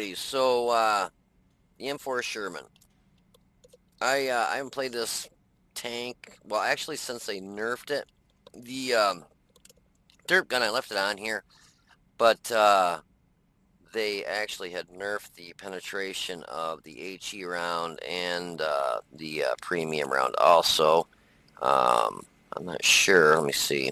Alrighty, so the M4 Sherman. I haven't played this tank, well, actually since they nerfed it. The derp gun, I left it on here, but they actually had nerfed the penetration of the HE round and the premium round also. I'm not sure. Let me see.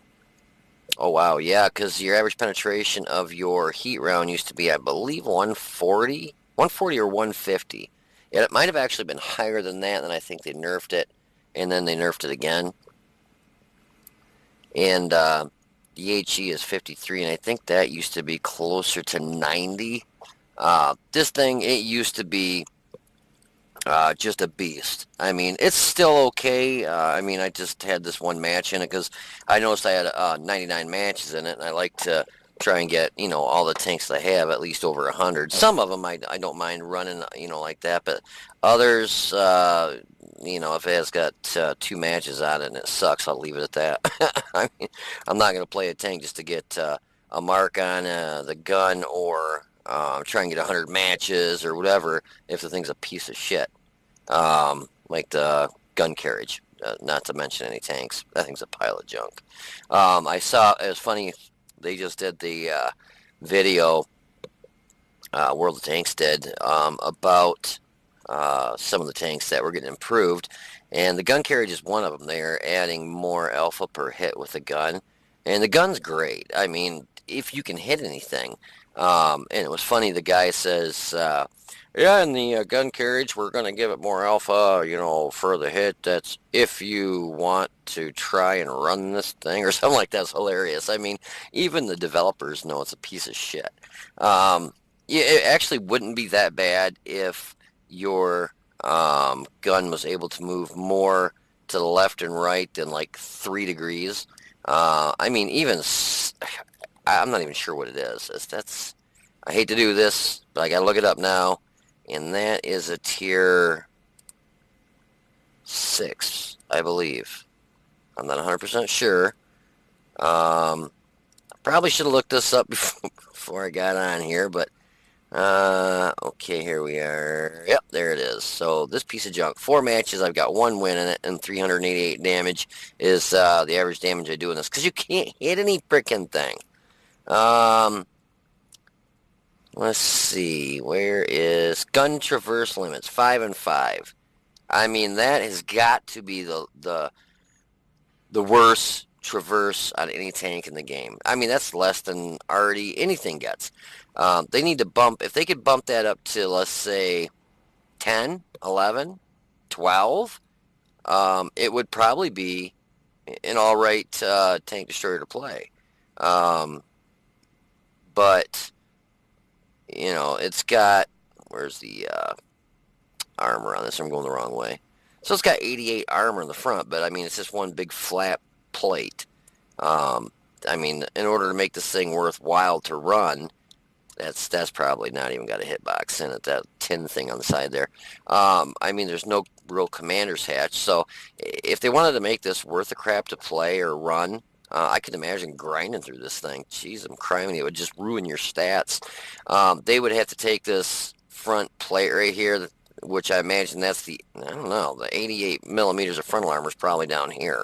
Oh wow, yeah, because your average penetration of your heat round used to be, I believe, 140, 140 or 150. Yeah, it might have actually been higher than that, and I think they nerfed it, and then they nerfed it again. And the HE is 53, and I think that used to be closer to 90. This thing, it used to be just a beast. I mean, it's still okay. I mean, I just had this one match in it because I noticed I had 99 matches in it, and I like to try and get, all the tanks I have at least over 100. Some of them I don't mind running, like that, but others, if it has got 2 matches on it and it sucks, I'll leave it at that. I mean, I'm not going to play a tank just to get a mark on the gun or try and get 100 matches or whatever if the thing's a piece of shit. Like the gun carriage, not to mention any tanks. That thing's a pile of junk. I saw, it was funny, they just did the video, World of Tanks did, about some of the tanks that were getting improved. And the gun carriage is one of them. They're adding more alpha per hit with the gun. And the gun's great. I mean, if you can hit anything. And it was funny, the guy says, yeah, in the gun carriage, we're going to give it more alpha, for the hit. That's if you want to try and run this thing or something like that's hilarious. I mean, even the developers know it's a piece of shit. Yeah, it actually wouldn't be that bad if your gun was able to move more to the left and right than like 3 degrees. I mean, I'm not even sure what it is. I hate to do this, but I gotta look it up now. And that is a tier 6, I believe. I'm not 100% sure. Probably should have looked this up before I got on here, but okay, here we are. Yep, there it is. So this piece of junk, 4 matches, I've got 1 win in it, and 388 damage is the average damage I do in this, because you can't hit any freaking thing. Let's see, where is gun traverse limits? 5 and 5. I mean, that has got to be the worst traverse on any tank in the game. I mean, that's less than already anything gets. They need to bump, if they could bump that up to, let's say, 10, 11, 12, it would probably be an all right tank destroyer to play. But it's got, where's the armor on this? I'm going the wrong way. So it's got 88 armor in the front, but I mean, it's just one big flat plate. I mean, in order to make this thing worthwhile to run, that's probably not even got a hitbox in it, that tin thing on the side there. I mean, there's no real commander's hatch, so if they wanted to make this worth the crap to play or run, I can imagine grinding through this thing. Jeez, I'm crying. It would just ruin your stats. They would have to take this front plate right here, which I imagine that's the, I don't know, the 88 millimeters of frontal armor is probably down here.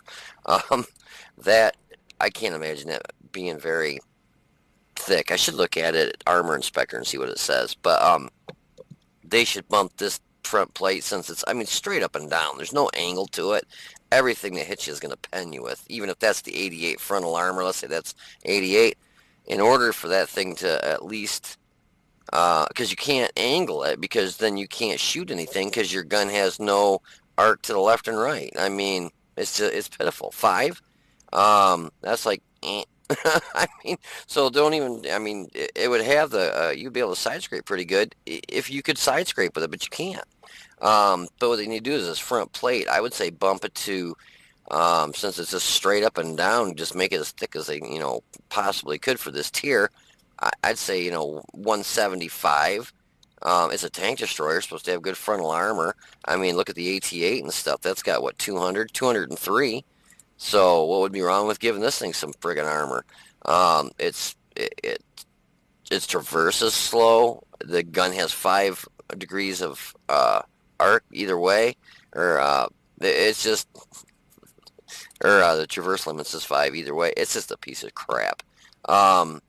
That, I can't imagine that being very thick. I should look at it, Armor Inspector, and see what it says. But they should bump this front plate, since it's, I mean, straight up and down. There's no angle to it. Everything that hits you is going to pen you with, even if that's the 88 frontal armor. Let's say that's 88. In order for that thing to at least, because you can't angle it, because then you can't shoot anything, because your gun has no arc to the left and right. I mean, it's pitiful. 5, that's like, I mean, so don't even, I mean, it would have the, you'd be able to side scrape pretty good if you could side scrape with it, but you can't. But what they need to do is this front plate, I would say bump it to, since it's just straight up and down, just make it as thick as they, possibly could for this tier. I'd say, 175. It's a tank destroyer, supposed to have good frontal armor. I mean, look at the AT-8 and stuff. That's got, what, 200, 203? So what would be wrong with giving this thing some friggin' armor? It its traverse is slow. The gun has 5 degrees of arc either way, or it's just, or the traverse limit says 5 either way. It's just a piece of crap. Um,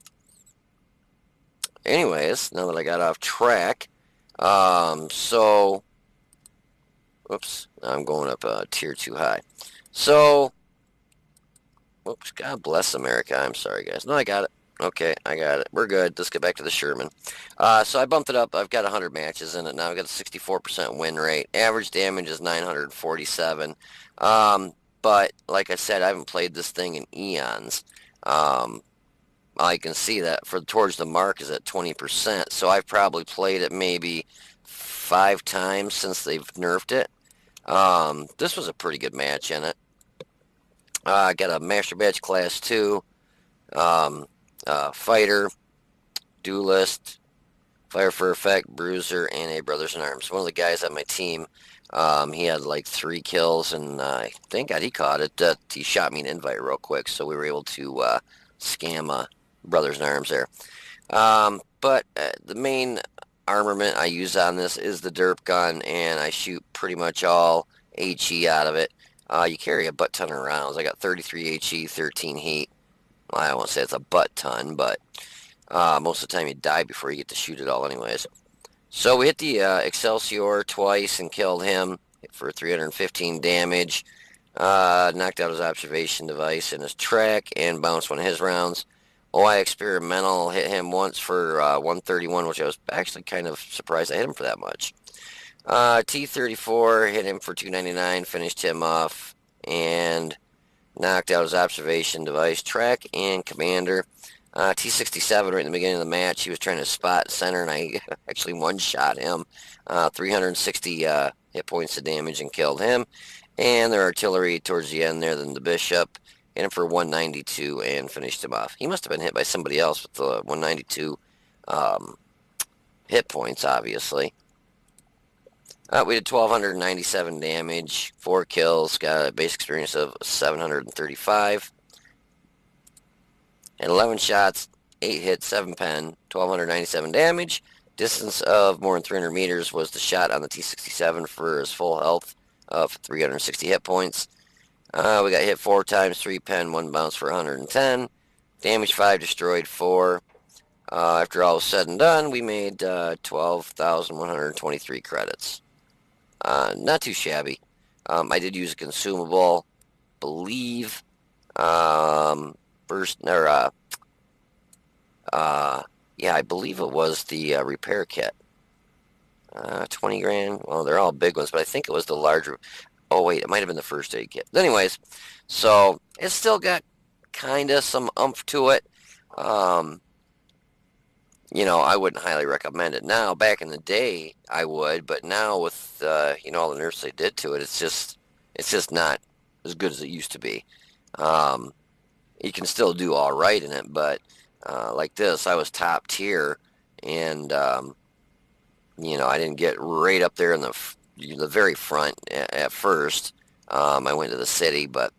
anyways, now that I got off track, so, whoops, I'm going up a tier too high. So, oops, God bless America. I'm sorry, guys. No, I got it. Okay, I got it. We're good. Let's get back to the Sherman. So I bumped it up. I've got 100 matches in it now. I've got a 64% win rate. Average damage is 947. But like I said, I haven't played this thing in eons. I can see that for towards the mark is at 20%. So I've probably played it maybe 5 times since they've nerfed it. This was a pretty good match in it. I got a Master Badge Class 2. Fighter, duelist, fire for effect, bruiser, and a brothers in arms. One of the guys on my team, he had like 3 kills, and thank God he caught it. He shot me an invite real quick, so we were able to scam brothers in arms there. But the main armament I use on this is the derp gun, and I shoot pretty much all HE out of it. You carry a butt ton of rounds. I got 33 HE, 13 heat. I won't say it's a butt ton, but most of the time you die before you get to shoot it all anyways. So we hit the Excelsior twice and killed him for 315 damage. Knocked out his observation device and his track and bounced one of his rounds. OI Experimental hit him once for 131, which I was actually kind of surprised I hit him for that much. T-34 hit him for 299, finished him off, and knocked out his observation device, track, and commander. T-67 right in the beginning of the match, he was trying to spot center, and I actually one-shot him. 360 hit points of damage and killed him. And their artillery towards the end there, then the bishop, hit him for 192 and finished him off. He must have been hit by somebody else with the 192 hit points, obviously. We did 1,297 damage, 4 kills, got a base experience of 735. And 11 shots, 8 hits, 7 pen, 1,297 damage. Distance of more than 300 meters was the shot on the T-67 for his full health of 360 hit points. We got hit 4 times, 3 pen, 1 bounce for 110. Damage 5, destroyed 4. After all was said and done, we made 12,123 credits. Not too shabby. I did use a consumable, believe, yeah, I believe it was the repair kit. 20 grand. Well, they're all big ones, but I think it was the larger. Oh, wait, it might have been the first aid kit. Anyways, so it's still got kind of some oomph to it. You know, I wouldn't highly recommend it now. Back in the day, I would, but now with you know, all the nerfs they did to it, it's just not as good as it used to be. You can still do all right in it, but like this, I was top tier, and you know, I didn't get right up there in the very front at first. I went to the city, but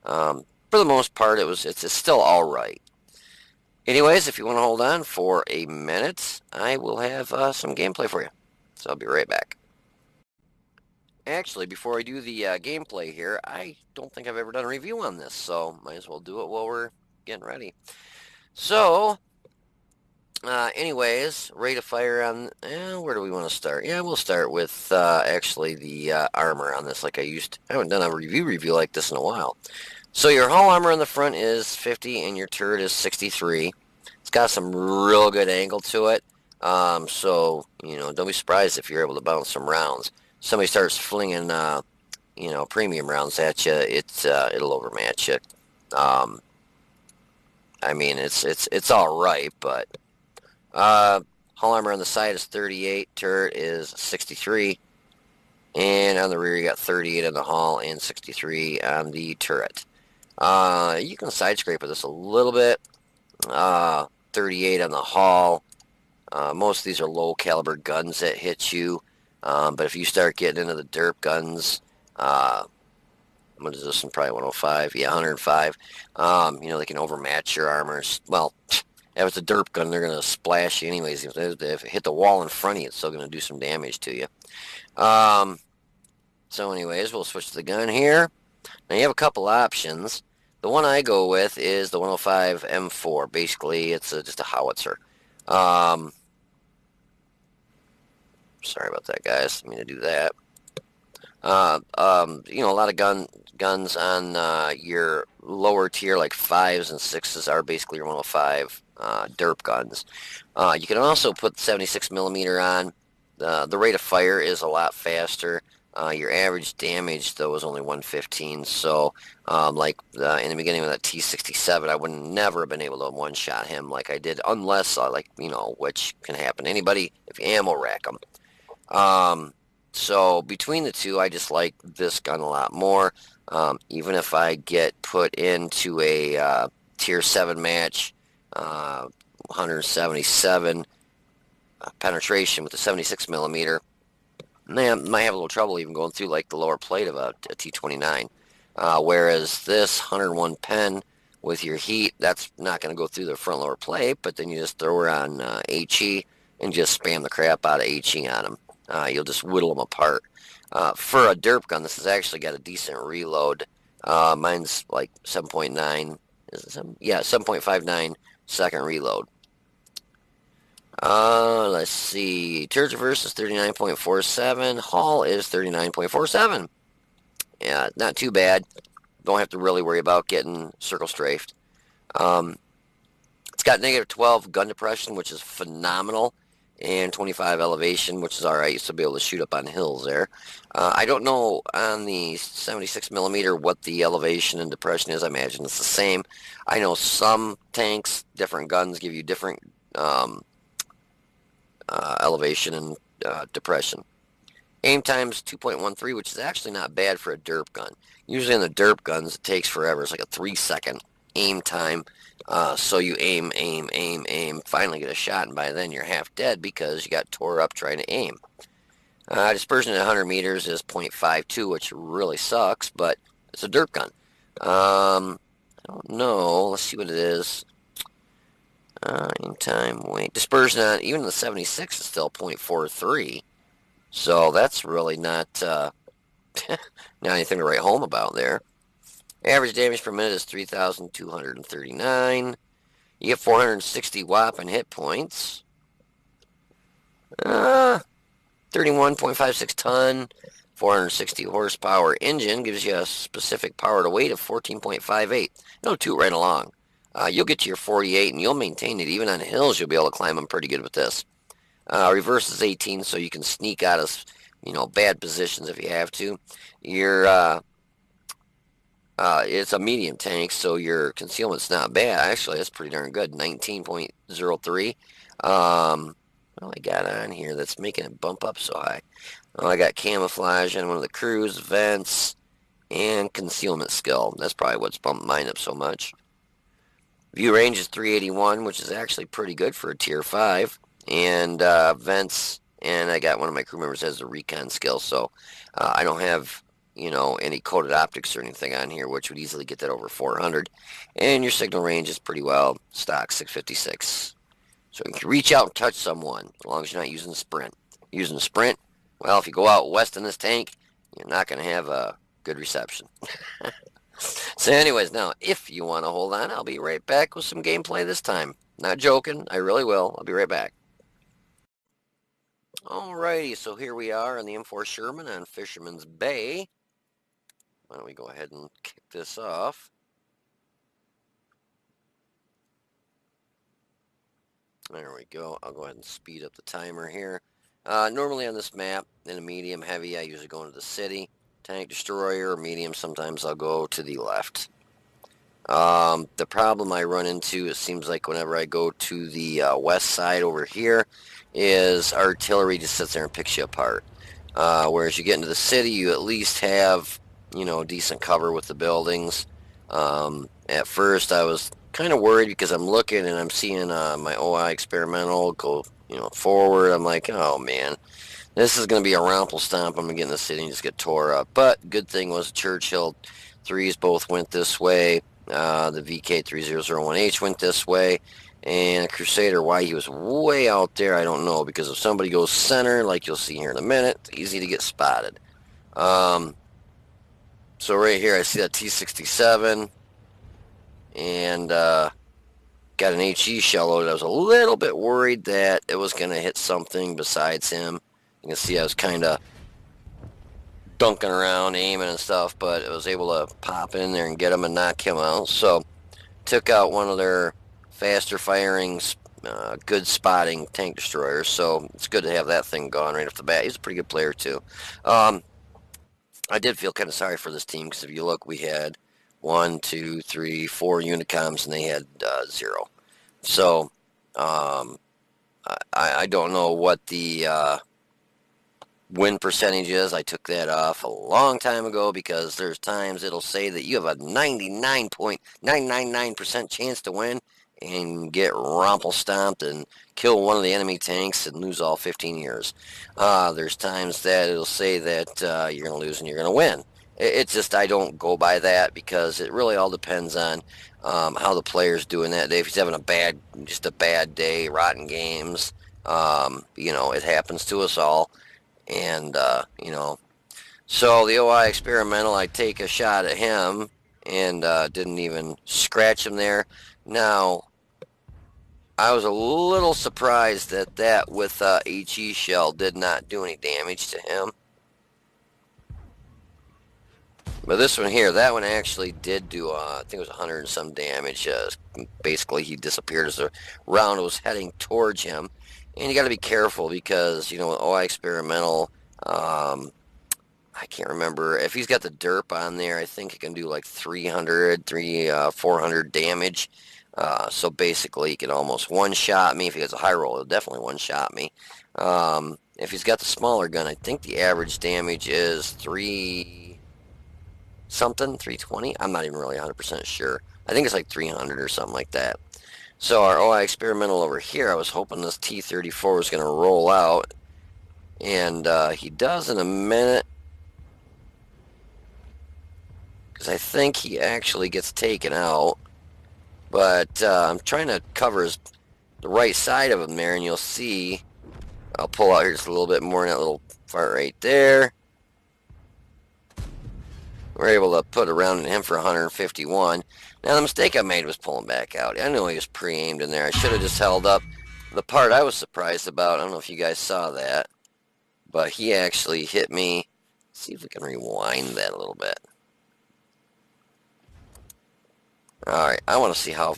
for the most part, it's still all right. Anyways, if you want to hold on for a minute, I will have some gameplay for you. So I'll be right back. Actually, before I do the gameplay here, I don't think I've ever done a review on this, so might as well do it while we're getting ready. So, anyways, rate of fire on, where do we want to start? Yeah, we'll start with actually the armor on this. I haven't done a review like this in a while. So your hull armor on the front is 50 and your turret is 63. It's got some real good angle to it. So, you know, don't be surprised if you're able to bounce some rounds. Somebody starts flinging, you know, premium rounds at you, it'll overmatch you. I mean, it's all right, but hull armor on the side is 38, turret is 63, and on the rear you got 38 on the hull and 63 on the turret. You can side scrape with this a little bit. 38 on the hull. Most of these are low caliber guns that hit you. But if you start getting into the derp guns, what is this one? Probably 105. Yeah, 105. You know, they can overmatch your armors. Well, If it's a derp gun, they're going to splash you anyways. If it hit the wall in front of you, it's still going to do some damage to you. So anyways, we'll switch to the gun here. Now you have a couple options. The one I go with is the 105 M4. Basically, it's just a howitzer. Sorry about that, guys. I mean to do that. A lot of guns on your lower tier, like 5s and 6s, are basically your 105 derp guns. You can also put 76 millimeter on. The rate of fire is a lot faster. Your average damage, though, is only 115. So, in the beginning of that T67, I would never have been able to one-shot him like I did, unless, which can happen to anybody if you ammo rack them. So between the two, I just like this gun a lot more. Even if I get put into a tier 7 match, 177 penetration with the 76 millimeter, man, might have a little trouble even going through like the lower plate of a T29. Whereas this 101 pen with your heat, that's not going to go through the front lower plate, but then you just throw her on HE and just spam the crap out of HE on them. You'll just whittle them apart. For a derp gun, this has actually got a decent reload. Mine's like 7.9. Is it 7? Yeah, 7.59 second reload. Let's see. Turret reverse is 39.47. Haul is 39.47. Yeah, not too bad. Don't have to really worry about getting circle strafed. It's got negative 12 gun depression, which is phenomenal, and 25 elevation, which is alright. You still be able to shoot up on hills there. I don't know on the 76 millimeter what the elevation and depression is. I imagine it's the same. I know some tanks, different guns give you different elevation and depression. Aim time's 2.13, which is actually not bad for a derp gun. Usually in the derp guns, it takes forever. It's like a 3-second aim time. So you aim, finally get a shot, and by then you're half dead because you got tore up trying to aim. Dispersion at 100 meters is 0.52, which really sucks, but it's a derp gun. I don't know. Let's see what it is. Aim time, weight. Dispersion on even the 76 is still 0.43. So that's really not not anything to write home about there. Average damage per minute is 3,239. You get 460 whopping hit points. 31.56 ton, 460 horsepower engine gives you a specific power to weight of 14.58. It'll toot right along. You'll get to your 48 and you'll maintain it. Even on hills, you'll be able to climb them pretty good with this. Reverse is 18, so you can sneak out of, bad positions if you have to. It's a medium tank, so your concealment's not bad. Actually, that's pretty darn good. 19.03. What I got on here that's making it bump up so high? Oh, I got camouflage on one of the crews, vents, and concealment skill. That's probably what's bumped mine up so much. View range is 381, which is actually pretty good for a tier 5. And vents, and I got one of my crew members has a recon skill, so I don't have any coated optics or anything on here, which would easily get that over 400. And your signal range is pretty well stock, 656. So you can reach out and touch someone as long as you're not using sprint. Using sprint, well, if you go out west in this tank, you're not going to have a good reception. So anyways, now, if you want to hold on, I'll be right back with some gameplay this time. Not joking, I really will. I'll be right back. Alrighty, so here we are on the M4 Sherman on Fisherman's Bay. Why don't we go ahead and kick this off. There we go. I'll go ahead and speed up the timer here. Normally on this map, in a medium heavy, I usually go into the city. Tank destroyer or medium, sometimes I'll go to the left. The problem I run into, it seems like whenever I go to the west side over here, is artillery just sits there and picks you apart. Whereas you get into the city, you at least have, decent cover with the buildings. At first, I was kind of worried because I'm looking and I'm seeing my OI experimental go, forward. I'm like, oh man, this is going to be a rumple stomp. I'm going to get in the city and just get tore up. But good thing was Churchill 3s both went this way. The VK3001H went this way. And Crusader, why he was way out there, I don't know, because if somebody goes center, like you'll see here in a minute, it's easy to get spotted. So right here, I see that T-67, and got an HE shell loaded. I was a little bit worried that it was going to hit something besides him. You can see I was kind of dunking around, aiming and stuff, but I was able to pop in there and get him and knock him out. So took out one of their faster firing, good spotting tank destroyers. So it's good to have that thing gone right off the bat. He's a pretty good player too. I did feel kind of sorry for this team because if you look, we had 1, 2, 3, 4 Unicoms and they had 0. So I don't know what the win percentage is. I took that off a long time ago because there's times it'll say that you have a 99.999% chance to win and get rumple stomped and kill one of the enemy tanks and lose all 15 years. There's times that it'll say that you're going to lose and you're going to win. It's just I don't go by that because it really all depends on how the player's doing that day. If he's having just a bad day, rotten games, it happens to us all. And, so the OI experimental, I take a shot at him and didn't even scratch him there. Now, I was a little surprised that with HE shell did not do any damage to him. But this one here, that one actually did do, I think it was 100 and some damage. Basically, he disappeared as the round was heading towards him. And you got to be careful because, with OI experimental, I can't remember. If he's got the derp on there, I think it can do like 400 damage. So basically, he can almost one-shot me. If he has a high roll, he'll definitely one-shot me. If he's got the smaller gun, I think the average damage is 320. I'm not even really 100% sure. I think it's like 300 or something like that. So our OI experimental over here, I was hoping this T-34 was going to roll out. And he does in a minute. Because I think he actually gets taken out. But I'm trying to cover the right side of him there. And you'll see, I'll pull out here just a little bit more in that little part right there. We're able to put a round in him for 151. Now, the mistake I made was pulling back out. I knew he was pre-aimed in there. I should have just held up. The part I was surprised about, I don't know if you guys saw that, but he actually hit me. Let's see if we can rewind that a little bit. Alright, I want to see how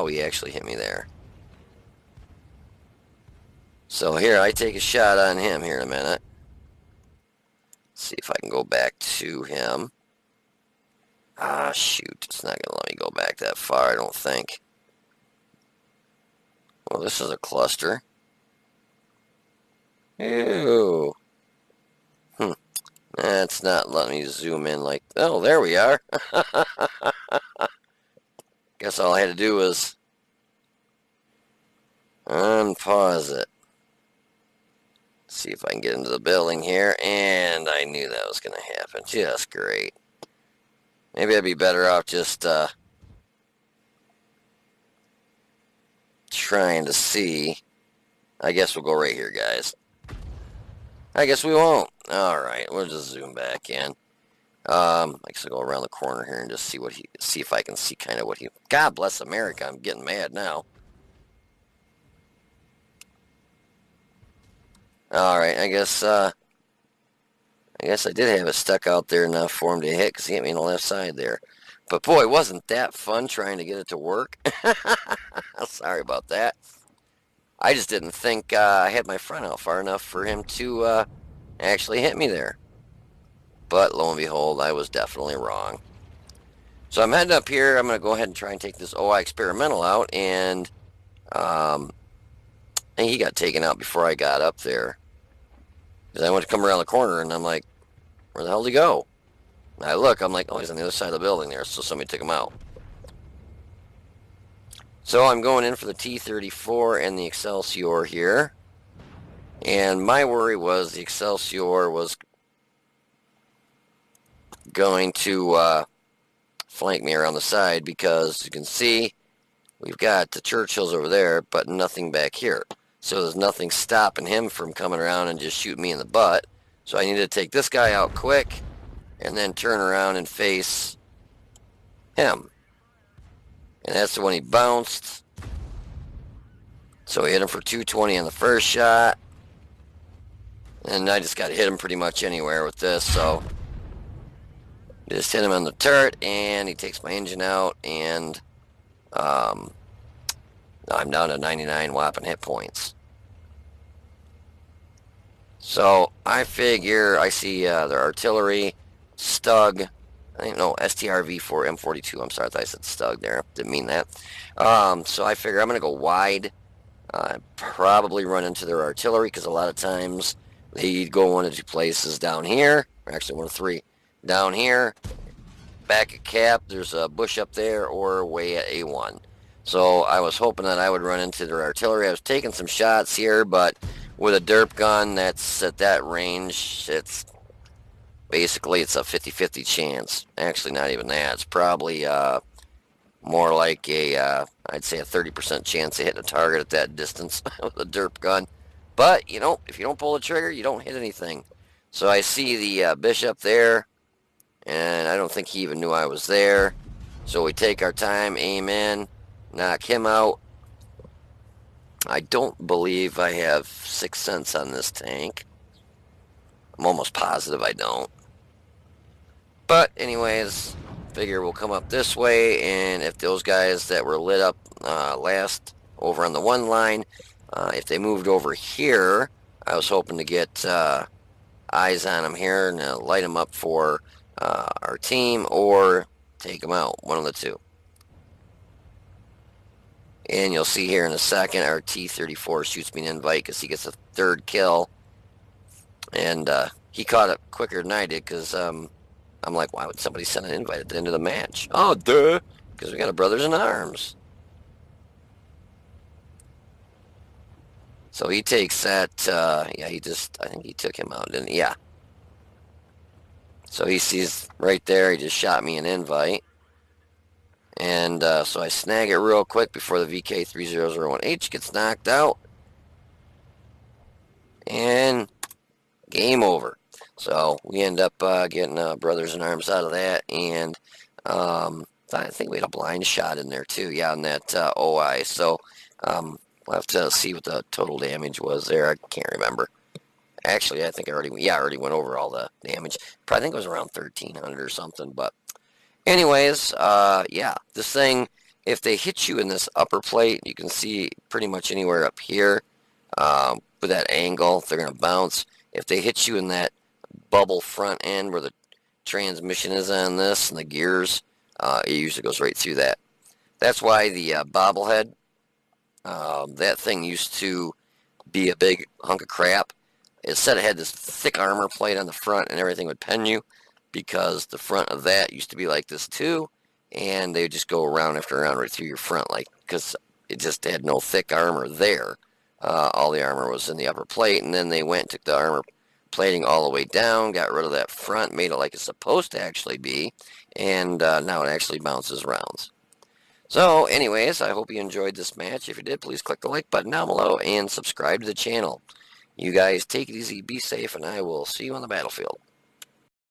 he actually hit me there. So here, I take a shot on him here in a minute. Let's see if I can go back to him. Ah, shoot. It's not going to let me go back that far, I don't think. Well, this is a cluster. Ew. That's not letting me zoom in like... Oh, there we are. Guess all I had to do was unpause it. See if I can get into the building here. And I knew that was going to happen. Just great. Maybe I'd be better off just trying to see. I guess we'll go right here, guys. I guess we won't. Alright, we'll just zoom back in. I guess I'll go around the corner here and just see if I can see kind of what he... God bless America, I'm getting mad now. Alright, I guess I did have it stuck out there enough for him to hit because he hit me on the left side there. But boy, wasn't that fun trying to get it to work. Sorry about that. I just didn't think I had my front out far enough for him to actually hit me there. But lo and behold, I was definitely wrong. So I'm heading up here. I'm going to go ahead and try and take this OI experimental out. And he got taken out before I got up there. Because I went to come around the corner and I'm like, where the hell did he go? And I look, I'm like, oh, he's on the other side of the building there. So somebody took him out. So I'm going in for the T-34 and the Excelsior here. And my worry was the Excelsior was going to flank me around the side because you can see we've got the Churchills over there, but nothing back here. So there's nothing stopping him from coming around and just shooting me in the butt. So I need to take this guy out quick and then turn around and face him. And that's the one he bounced. So we hit him for 220 on the first shot. And I just got to hit him pretty much anywhere with this, so just hit him on the turret, and he takes my engine out, and I'm down to 99 whopping hit points. So I figure I see their artillery, Stug, I think, no, STRV4 M42, I'm sorry, I thought I said Stug there, didn't mean that. So I figure I'm going to go wide, probably run into their artillery, because a lot of times they go one of two places down here, or actually one of three, down here, back at Cap, there's a bush up there, or way at A1. So I was hoping that I would run into their artillery. I was taking some shots here, but with a derp gun that's at that range, it's basically it's a 50-50 chance. Actually, not even that. It's probably more like I'd say a 30% chance of hitting a target at that distance with a derp gun. But, you know, if you don't pull the trigger, you don't hit anything. So I see the bishop there, and I don't think he even knew I was there. So we take our time, aim in, knock him out. I don't believe I have 6 cents on this tank. I'm almost positive I don't. But anyways, figure we'll come up this way, and if those guys that were lit up last over on the one line, if they moved over here, I was hoping to get eyes on them here and light them up for our team, or take them out, one of the two. And you'll see here in a second, our T-34 shoots me an invite because he gets a third kill. And he caught it quicker than I did, because I'm like, why would somebody send an invite at the end of the match? Oh, duh, because we got a brothers in arms. So he takes that, yeah, I think he took him out, didn't he? Yeah. So he sees right there, he just shot me an invite. And so I snag it real quick before the VK3001H gets knocked out. And game over. So we end up getting brothers in arms out of that. And I think we had a blind shot in there too. Yeah, on that OI. So we'll have to see what the total damage was there. I can't remember. Actually, I think I already went over all the damage. Probably think it was around 1,300 or something. But anyways, yeah, this thing, if they hit you in this upper plate, you can see pretty much anywhere up here with that angle, they're going to bounce. If they hit you in that bubble front end where the transmission is on this and the gears, it usually goes right through that. That's why the bobblehead, that thing used to be a big hunk of crap. It said it had this thick armor plate on the front and everything would pen you, because the front of that used to be like this too, and they would just go around after around right through your front, like, because it just had no thick armor there. All the armor was in the upper plate, and then they went and took the armor plating all the way down, got rid of that front, made it like it's supposed to actually be, and now it actually bounces rounds. So anyways, I hope you enjoyed this match. If you did, please click the like button down below and subscribe to the channel. You guys take it easy, be safe, and I will see you on the battlefield.